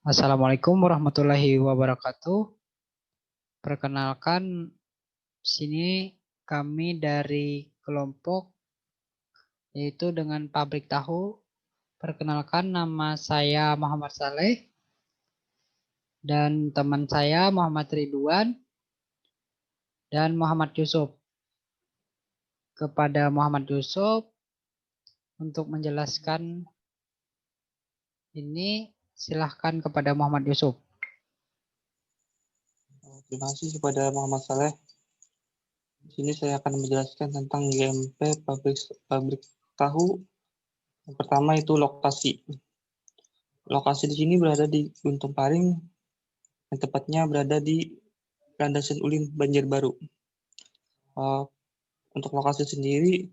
Assalamualaikum warahmatullahi wabarakatuh. Perkenalkan, sini kami dari kelompok yaitu dengan pabrik tahu. Perkenalkan, nama saya Muhammad Saleh dan teman saya Muhammad Ridwan dan Muhammad Yusuf. Kepada Muhammad Yusuf untuk menjelaskan ini, silahkan kepada Muhammad Yusuf. Terima kasih kepada Muhammad Saleh. Di sini saya akan menjelaskan tentang GMP pabrik tahu. Yang pertama itu lokasi. Lokasi di sini berada di Guntung Paring, yang tepatnya berada di Landasan Ulin, Banjarbaru. Untuk lokasi sendiri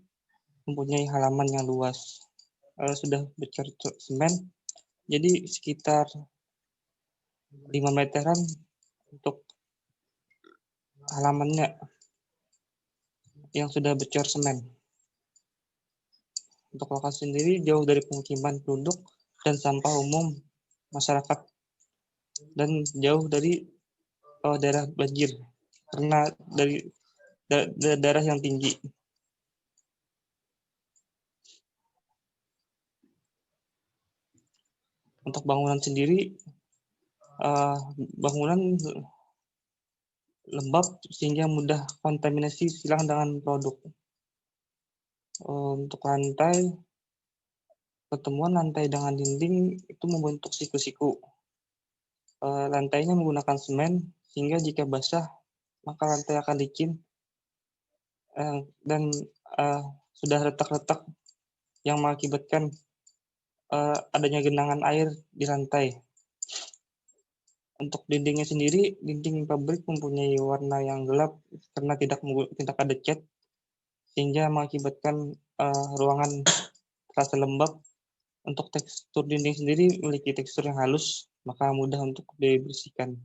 mempunyai halaman yang luas. Sudah bercocok semen, jadi sekitar 5 meteran untuk halamannya yang sudah bercor semen. Untuk lokasi sendiri jauh dari pemukiman penduduk dan sampah umum masyarakat, dan jauh dari daerah banjir karena dari daerah yang tinggi. Untuk bangunan sendiri, bangunan lembab sehingga mudah kontaminasi silang dengan produk. Untuk lantai, pertemuan lantai dengan dinding itu membentuk siku-siku. Lantainya menggunakan semen sehingga jika basah maka lantai akan licin dan sudah retak-retak yang mengakibatkan adanya genangan air di lantai. Untuk dindingnya sendiri, dinding pabrik mempunyai warna yang gelap karena tidak ada cat, sehingga mengakibatkan ruangan terasa lembab. Untuk tekstur dinding sendiri memiliki tekstur yang halus, maka mudah untuk dibersihkan.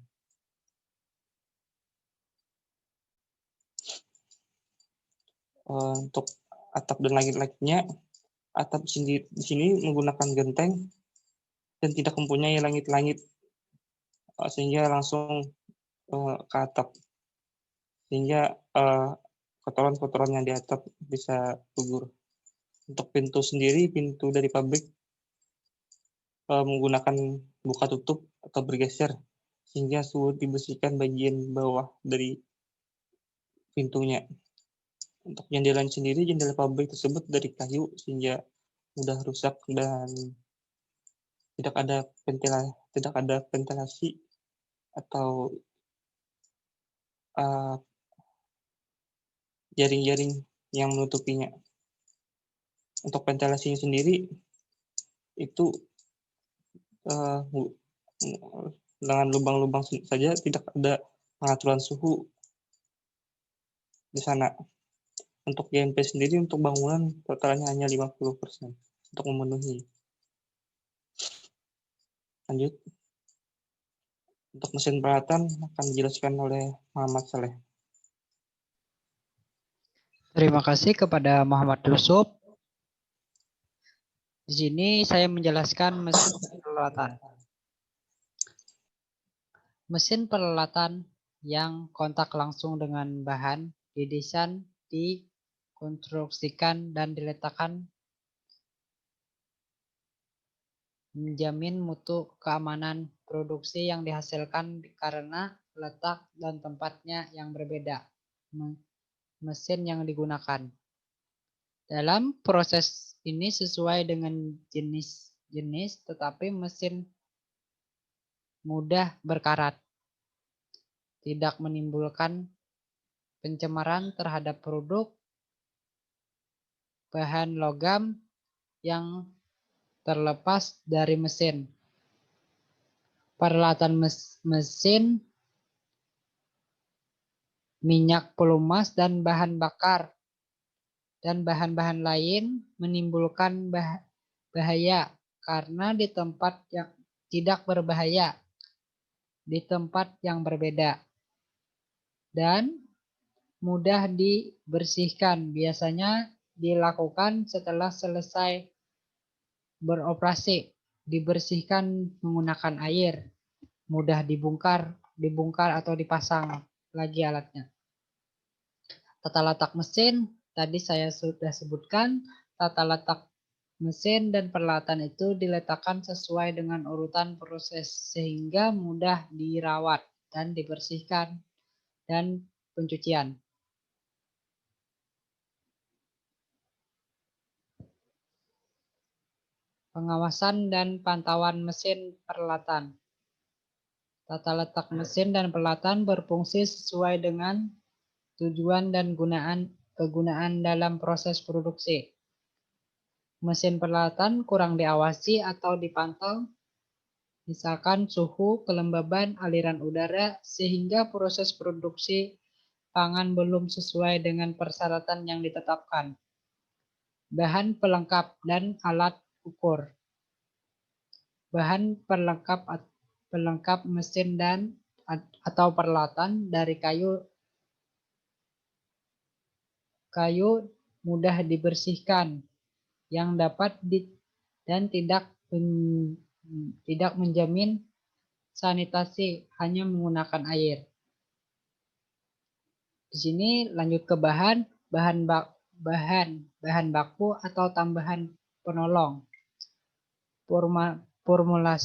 Untuk atap dan langit-langitnya, atap di sini menggunakan genteng dan tidak mempunyai langit-langit, sehingga langsung ke atap, sehingga kotoran-kotoran yang di atap bisa gugur. Untuk pintu sendiri, pintu dari pabrik menggunakan buka tutup atau bergeser, sehingga sulit dibersihkan bagian bawah dari pintunya. Untuk jendela sendiri, jendela pabrik tersebut dari kayu sehingga mudah rusak dan tidak ada ventilasi atau jaring-jaring yang menutupinya. Untuk ventilasinya sendiri itu dengan lubang-lubang saja, tidak ada pengaturan suhu di sana. Untuk GMP sendiri untuk bangunan totalnya hanya 50% untuk memenuhi. Lanjut. Untuk mesin peralatan akan dijelaskan oleh Muhammad Saleh. Terima kasih kepada Muhammad Yusuf. Di sini saya menjelaskan mesin peralatan. Mesin peralatan yang kontak langsung dengan bahan didesain, dikonstruksikan, dan diletakkan menjamin mutu keamanan produksi yang dihasilkan karena letak dan tempatnya yang berbeda mesin yang digunakan. Dalam proses ini sesuai dengan jenis, tetapi mesin mudah berkarat, tidak menimbulkan pencemaran terhadap produk, bahan logam yang terlepas dari mesin. Peralatan mesin, minyak pelumas dan bahan bakar, dan bahan-bahan lain menimbulkan bahaya karena di tempat yang tidak berbahaya, di tempat yang berbeda, dan mudah dibersihkan. Biasanya dilakukan setelah selesai beroperasi. dibersihkan menggunakan air, mudah dibongkar atau dipasang lagi alatnya. Tata letak mesin, tadi saya sudah sebutkan, tata letak mesin dan peralatan itu diletakkan sesuai dengan urutan proses sehingga mudah dirawat dan dibersihkan dan pencucian. Pengawasan dan pantauan mesin peralatan. Tata letak mesin dan peralatan berfungsi sesuai dengan tujuan dan kegunaan dalam proses produksi. Mesin peralatan kurang diawasi atau dipantau, misalkan suhu, kelembaban, aliran udara, sehingga proses produksi pangan belum sesuai dengan persyaratan yang ditetapkan. Bahan pelengkap dan alat ukur. Bahan pelengkap mesin dan atau peralatan dari kayu mudah dibersihkan yang dapat dan tidak menjamin sanitasi hanya menggunakan air. Di sini lanjut ke bahan baku atau tambahan penolong. Formula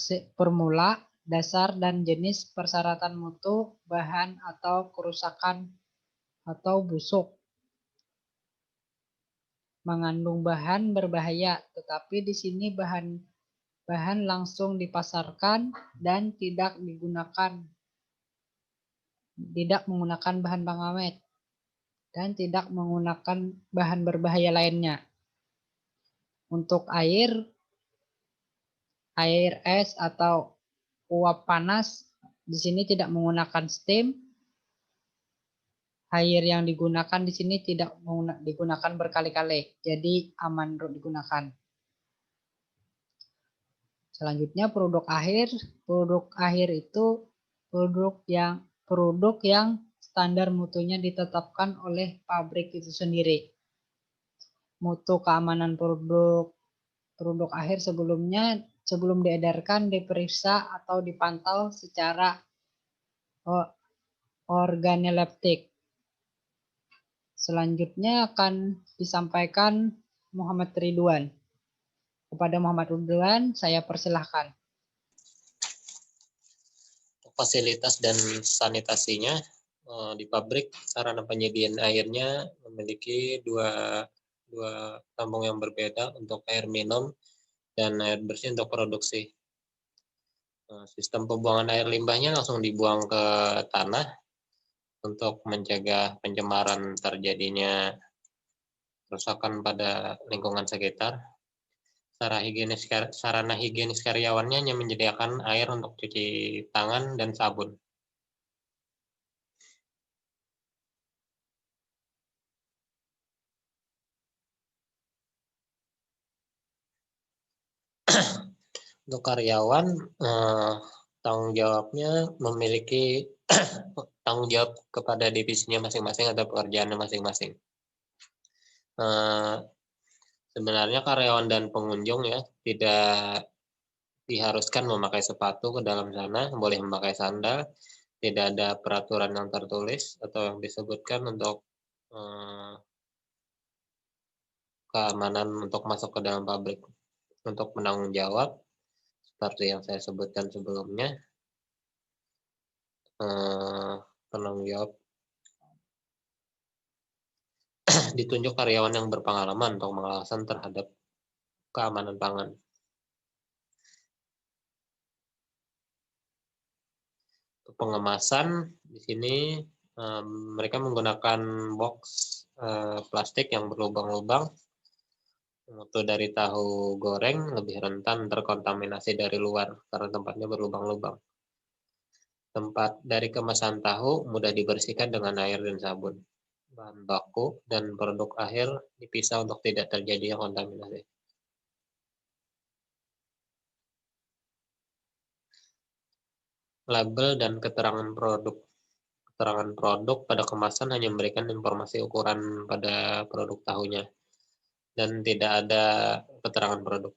dasar dan jenis persyaratan mutu bahan atau kerusakan atau busuk. Mengandung bahan berbahaya, tetapi di sini bahan langsung dipasarkan dan tidak menggunakan bahan pengawet dan tidak menggunakan bahan berbahaya lainnya. Untuk air es atau uap panas di sini tidak menggunakan steam. Air yang digunakan di sini tidak digunakan berkali-kali, jadi aman untuk digunakan. Selanjutnya produk akhir. Produk akhir itu produk yang standar mutunya ditetapkan oleh pabrik itu sendiri. Mutu keamanan produk akhir sebelum diedarkan diperiksa atau dipantau secara organoleptik. Selanjutnya akan disampaikan Muhammad Ridwan. Kepada Muhammad Ridwan, saya persilahkan. Fasilitas dan sanitasinya di pabrik, sarana penyediaan airnya memiliki dua tampung yang berbeda untuk air minum dan air bersih untuk produksi. Sistem pembuangan air limbahnya langsung dibuang ke tanah untuk mencegah pencemaran terjadinya kerusakan pada lingkungan sekitar. Sarana higienis karyawannya hanya menyediakan air untuk cuci tangan dan sabun. Untuk karyawan, tanggung jawabnya memiliki tanggung jawab kepada divisinya masing-masing atau pekerjaannya masing-masing. Sebenarnya karyawan dan pengunjung ya tidak diharuskan memakai sepatu ke dalam sana, boleh memakai sandal. Tidak ada peraturan yang tertulis atau yang disebutkan untuk keamanan untuk masuk ke dalam pabrik. Untuk penanggung jawab, seperti yang saya sebutkan sebelumnya, penanggung jawab ditunjuk karyawan yang berpengalaman untuk pengawasan terhadap keamanan pangan. Untuk pengemasan di sini mereka menggunakan box plastik yang berlubang-lubang. Mutu dari tahu goreng lebih rentan terkontaminasi dari luar karena tempatnya berlubang-lubang. Tempat dari kemasan tahu mudah dibersihkan dengan air dan sabun. Bahan baku dan produk akhir dipisah untuk tidak terjadi kontaminasi. Label dan keterangan produk. Keterangan produk pada kemasan hanya memberikan informasi ukuran pada produk tahunya dan tidak ada keterangan produk.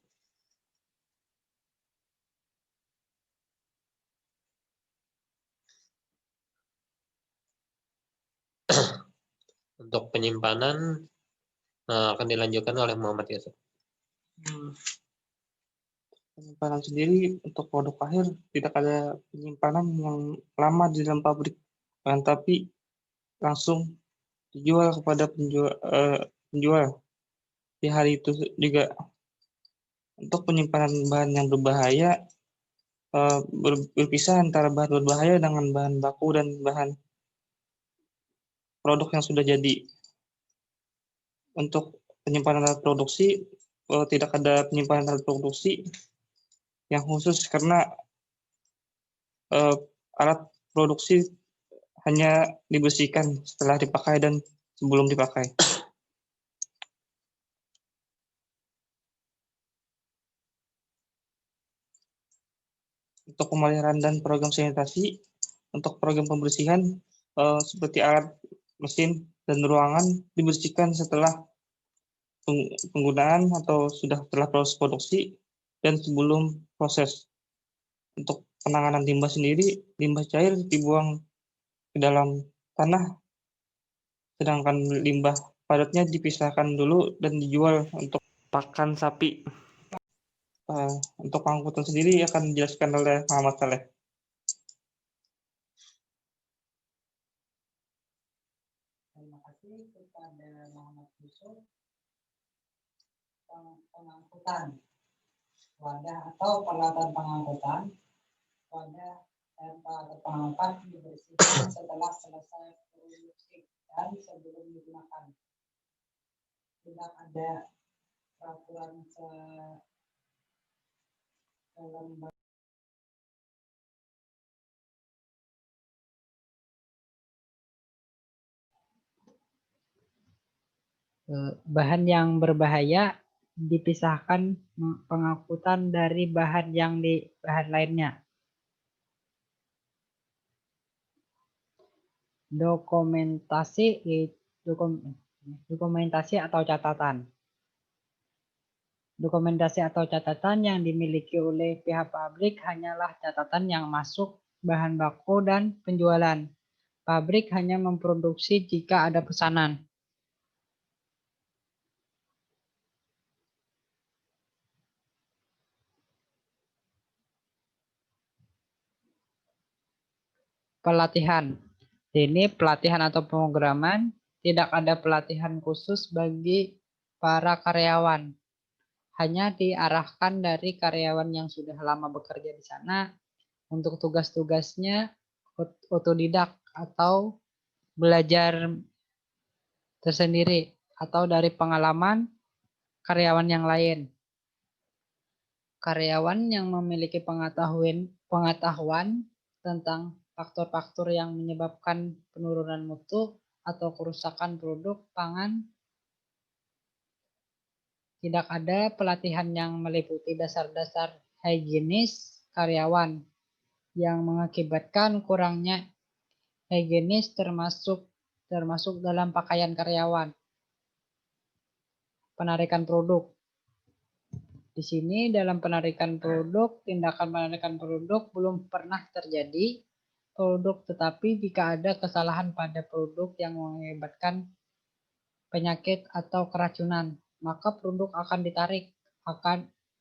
Untuk penyimpanan akan dilanjutkan oleh Muhammad Yusuf. Penyimpanan sendiri untuk produk akhir tidak ada penyimpanan yang lama di dalam pabrik, tapi langsung dijual kepada penjual di hari itu juga. Untuk penyimpanan bahan yang berbahaya, berpisah antara bahan berbahaya dengan bahan baku dan bahan produk yang sudah jadi. Untuk penyimpanan alat produksi, tidak ada penyimpanan alat produksi yang khusus karena alat produksi hanya dibersihkan setelah dipakai dan sebelum dipakai. Untuk pemeliharaan dan program sanitasi, untuk program pembersihan seperti alat, mesin, dan ruangan dibersihkan setelah penggunaan atau setelah proses produksi dan sebelum proses. Untuk penanganan limbah sendiri, limbah cair dibuang ke dalam tanah, sedangkan limbah padatnya dipisahkan dulu dan dijual untuk pakan sapi. Untuk pengangkutan sendiri akan dijelaskan oleh Muhammad Saleh. Terima kasih kepada Muhammad Yusuf. Pengangkutan wadah atau peralatan pengangkutan wadah dan peralatan pengangkat dibersihkan setelah selesai produksi dan sebelum digunakan. Tidak ada peraturan dalam bahan yang berbahaya dipisahkan pengangkutan dari bahan lainnya. Dokumentasi atau catatan. Dokumentasi atau catatan yang dimiliki oleh pihak pabrik hanyalah catatan yang masuk, bahan baku, dan penjualan. Pabrik hanya memproduksi jika ada pesanan. Pelatihan. Ini pelatihan atau pemrograman, tidak ada pelatihan khusus bagi para karyawan. Hanya diarahkan dari karyawan yang sudah lama bekerja di sana. Untuk tugas-tugasnya otodidak atau belajar tersendiri atau dari pengalaman karyawan yang lain. Karyawan yang memiliki pengetahuan tentang faktor-faktor yang menyebabkan penurunan mutu atau kerusakan produk pangan. Tidak ada pelatihan yang meliputi dasar-dasar higienis karyawan yang mengakibatkan kurangnya higienis termasuk dalam pakaian karyawan. Penarikan produk. Di sini dalam penarikan produk, tindakan penarikan produk belum pernah terjadi produk, tetapi jika ada kesalahan pada produk yang mengakibatkan penyakit atau keracunan, maka produk akan ditarik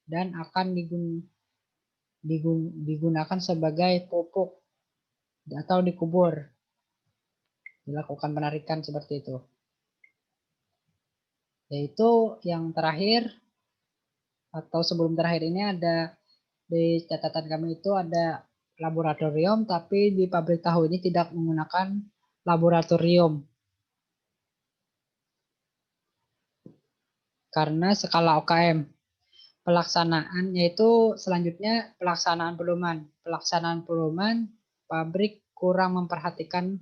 dan akan digunakan sebagai pupuk atau dikubur. Dilakukan penarikan seperti itu. Yaitu yang terakhir atau sebelum terakhir ini ada di catatan kami itu ada laboratorium, tapi di pabrik tahu ini tidak menggunakan laboratorium karena skala OKM. Pelaksanaan yaitu selanjutnya pelaksanaan pedoman. Pelaksanaan pedoman, pabrik kurang memperhatikan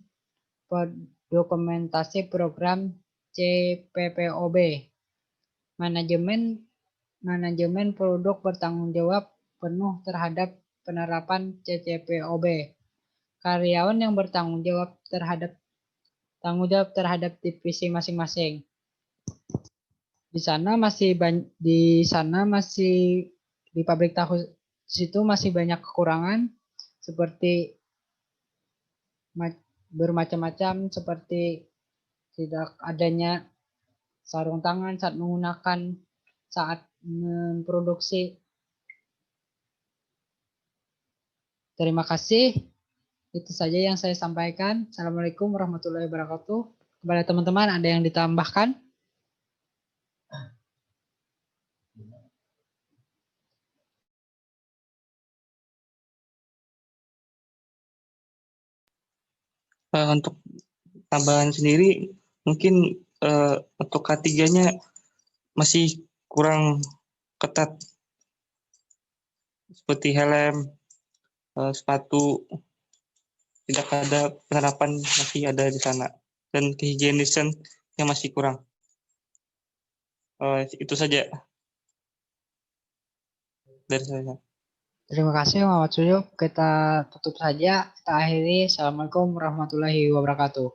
dokumentasi program CPPOB. Manajemen produk bertanggung jawab penuh terhadap penerapan CCPOB. Karyawan yang bertanggung jawab terhadap divisi masing-masing. Di pabrik tahu situ masih banyak kekurangan seperti bermacam-macam, seperti tidak adanya sarung tangan saat menggunakan saat memproduksi. Terima kasih. Itu saja yang saya sampaikan. Assalamualaikum warahmatullahi wabarakatuh. Kepada teman-teman ada yang ditambahkan? Untuk tambahan sendiri mungkin untuk K3-nya masih kurang ketat seperti helm, sepatu, tidak ada penerapan, masih ada di sana, dan kehigienisan yang masih kurang. Itu saja dari saya. Terima kasih Muhammad Suyo. Kita tutup saja. Kita akhiri. Assalamualaikum warahmatullahi wabarakatuh.